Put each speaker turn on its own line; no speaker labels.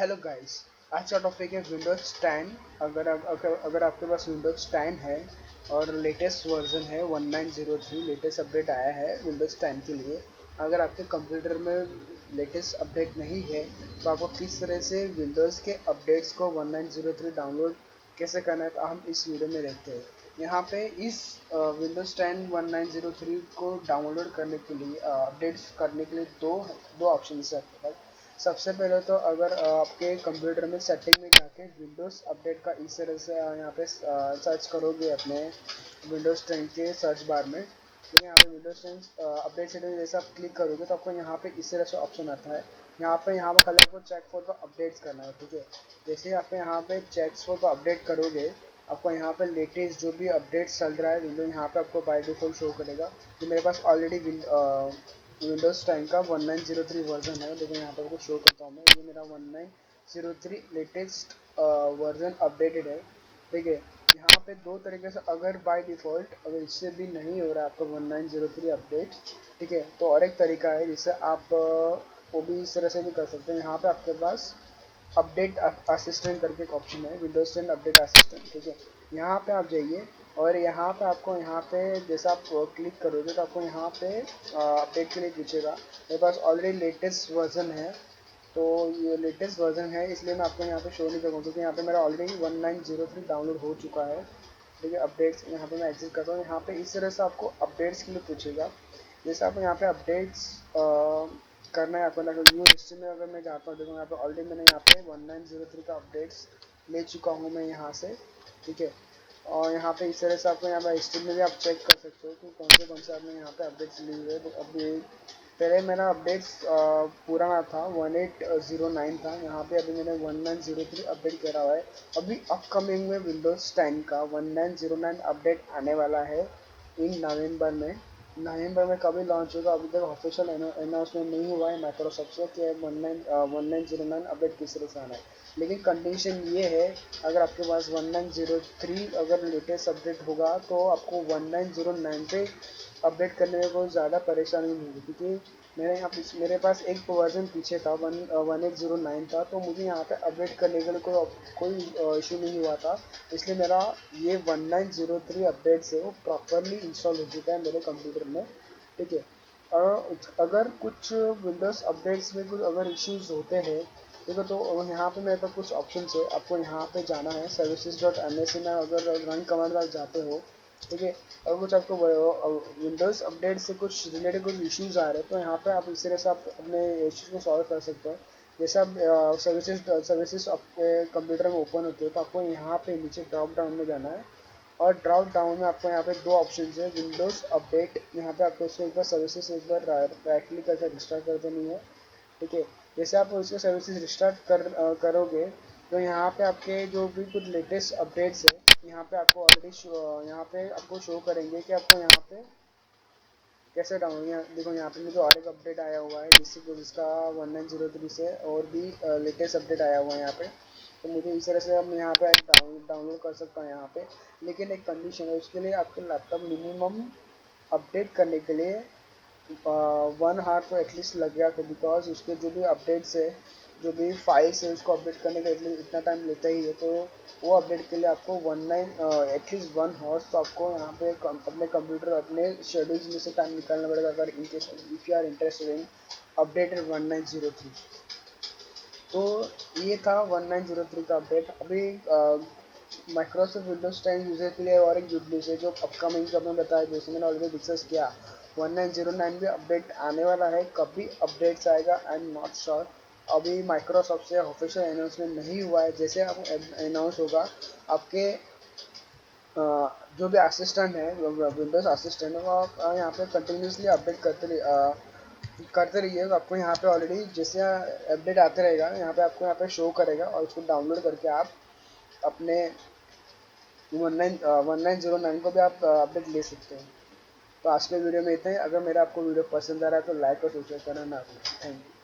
Hello guys. आज का topic है विंडोज 10। अगर आपके पास विंडोज 10 है और लेटेस्ट वर्जन है 1903 लेटेस्ट अपडेट आया है विंडोज 10 के लिए। अगर आपके कंप्यूटर में लेटेस्ट अपडेट नहीं है तो आपको किस तरह से विंडोज़ के अपडेट्स को 1903 डाउनलोड कैसे करना है तो हम इस वीडियो में देखते हैं। यहाँ पे इस विंडोज 10 1903 को डाउनलोड करने के लिए अपडेट्स करने के लिए दो ऑप्शन है आपके पास। सबसे पहले तो अगर आपके कंप्यूटर में सेटिंग में जाके विंडोज़ अपडेट का इस तरह से यहाँ पे सर्च करोगे अपने विंडोज़ 10 के सर्च बार में, तो यहाँ पे विंडोज़ 10 अपडेट सेटिंग जैसे आप क्लिक करोगे तो आपको यहाँ पे इस तरह से ऑप्शन आता है। यहाँ पे खाली आपको चेक फॉर द अपडेट्स करना है, ठीक है। जैसे ही आप यहाँ पे चेक फॉर द अपडेट करोगे आपको यहाँ पे लेटेस्ट जो भी अपडेट चल रहा है विंडो यहाँ पे आपको बाय डिफॉल्ट शो करेगा। तो मेरे पास ऑलरेडी विंडोज़ 10 का 1903 वर्जन है, लेकिन यहाँ पर आपको शो करता हूँ मैं। ये मेरा 1903 लेटेस्ट वर्जन अपडेटेड है, ठीक है। यहाँ पे दो तरीके से, अगर बाय डिफ़ॉल्ट अगर इससे भी नहीं हो रहा है आपका 1903 अपडेट, ठीक है, तो और एक तरीका है जिससे आप वो भी इस तरह से भी कर सकते हैं। यहाँ पे आपके पास अपडेट असिस्टेंट करके एक ऑप्शन है, विंडोज 10 अपडेट असिस्टेंट, ठीक है। यहाँ पे आप जाइए और यहाँ पे आपको यहाँ पे जैसा आप क्लिक करोगे तो आपको यहाँ पे अपडेट के लिए पूछेगा। मेरे पास ऑलरेडी लेटेस्ट वर्जन है, तो ये लेटेस्ट वर्जन है इसलिए मैं आपको यहाँ पे शो नहीं करूँगा, क्योंकि यहाँ पे मेरा ऑलरेडी 1903 डाउनलोड हो चुका है, ठीक है। अपडेट्स यहाँ पे मैं एग्जिट करता हूँ। यहाँ पे इस तरह से आपको अपडेट्स के लिए पूछेगा। जैसे आप यहाँ पे अपडेट्स करना है आपको, मतलब न्यू हिस्ट्री में अगर मैं जाता हूँ, देखो यहाँ पे ऑलरेडी मैंने यहाँ पे 1903 का अपडेट्स ले चुका हूँ मैं यहाँ से, ठीक है। और यहाँ पे इस तरह से आपको यहाँ पे हिस्ट्री में भी आप चेक कर सकते हो कि कौन से आपने यहाँ पे अपडेट्स लिए हुए। तो अभी पहले मेरा अपडेट्स पुराना था 1809 था, यहाँ पे अभी मैंने 1903 अपडेट करा हुआ है। अभी अपकमिंग में विंडोज़ 10 का 1909 अपडेट आने वाला है इन नवंबर में कभी लॉन्च होगा, अभी तक ऑफिशियल अनाउंसमेंट नहीं हुआ है माइक्रोसॉफ्ट से कि 1909 अपडेट किस तरह से आना है। लेकिन कंडीशन ये है, अगर आपके पास 1903 अगर लेटेस्ट अपडेट होगा तो आपको 1909 पे अपडेट करने में कोई ज़्यादा परेशानी नहीं होगी, क्योंकि मेरे पास एक वर्जन पीछे था 1809 था, तो मुझे यहाँ पे अपडेट करने के लिए कोई इशू नहीं हुआ था। इसलिए मेरा ये 1903 अपडेट से वो प्रॉपरली इंस्टॉल हो चुका है मेरे कंप्यूटर में, ठीक है। और अगर कुछ विंडोज़ अपडेट्स में कुछ अगर इश्यूज होते हैं, देखो, तो यहाँ पे मेरे पास कुछ ऑप्शन है। आपको यहाँ पे जाना है services.msc में, अगर रन कमांड आप जाते हो, ठीक है। और कुछ आपको विंडोज़ अपडेट से कुछ रिलेटेड कुछ इश्यूज आ रहे हैं तो यहाँ पे आप इस तरह से आप अपने इश्यूज को सॉल्व कर सकते हो। जैसे आप सर्विसेज आपके कंप्यूटर में ओपन होते हो तो आपको यहाँ पे नीचे ड्रॉप डाउन में जाना है, और ड्रॉप डाउन में आपको यहाँ पे दो ऑप्शन है, विंडोज़ अपडेट। यहाँ पे आपको इसको एक बार सर्विसेज एक बार राइट क्लिक करके रिस्टार्ट कर देनी है, ठीक है। जैसे आप उसके सर्विसेज रिस्टार्ट करोगे तो यहाँ पे आपके जो भी कुछ लेटेस्ट अपडेट्स है यहाँ पे आपको ऑलरेडी यहाँ पे आपको शो करेंगे कि आपको यहाँ पे कैसे डाउनलोड। यहाँ देखो, यहाँ पे मुझे और एक अपडेट आया हुआ है जिसका 1903 से और भी लेटेस्ट अपडेट आया हुआ है यहाँ पे। तो मुझे इस तरह से अब यहाँ पे डाउनलोड कर सकता हूँ यहाँ पे। लेकिन एक कंडीशन है, उसके लिए आपके लैपटॉप मिनिमम अपडेट करने के लिए 1 आवर तो एटलीस्ट लग गया था, बिकॉज उसके जो भी अपडेट्स है, जो भी फाइल्स है, उसको अपडेट करने का एटलीस्ट इतना टाइम लेता ही है। तो वो अपडेट के लिए आपको एटलीस्ट 1 आवर तो आपको यहाँ पे अपने कंप्यूटर अपने शेड्यूल्स में से टाइम निकालना पड़ेगा, अगर in case if you are interested in updated 1903। तो ये था 1903 का अपडेट। अभी माइक्रोसॉफ्ट विंडोज 10 यूजर के लिए और एक गुड न्यूज़ है जो अपकमिंग, जो मैंने बताया, जैसे मैंने ऑलरेडी डिस्कस किया, 1909 भी अपडेट आने वाला है। कभी अपडेट्स आएगा आई एम नॉट श्योर। अभी माइक्रोसॉफ्ट से ऑफिशियल अनाउंसमेंट नहीं हुआ है। जैसे अब अनाउंस होगा, आपके जो भी असिस्टेंट है, विंडोज असिस्टेंट है, वो आप यहाँ पे कंटिन्यूसली अपडेट करते रहिए। तो आपको यहाँ पे ऑलरेडी जैसे अपडेट आते रहेगा यहाँ पे आपको यहाँ पे शो करेगा, और उसको डाउनलोड करके आप अपने 1909 को भी आप अपडेट ले सकते हैं। तो आज के वीडियो में इतना ही। अगर मेरा आपको वीडियो पसंद आ रहा है तो लाइक और सब्सक्राइब करना ना भूलें। Thank you.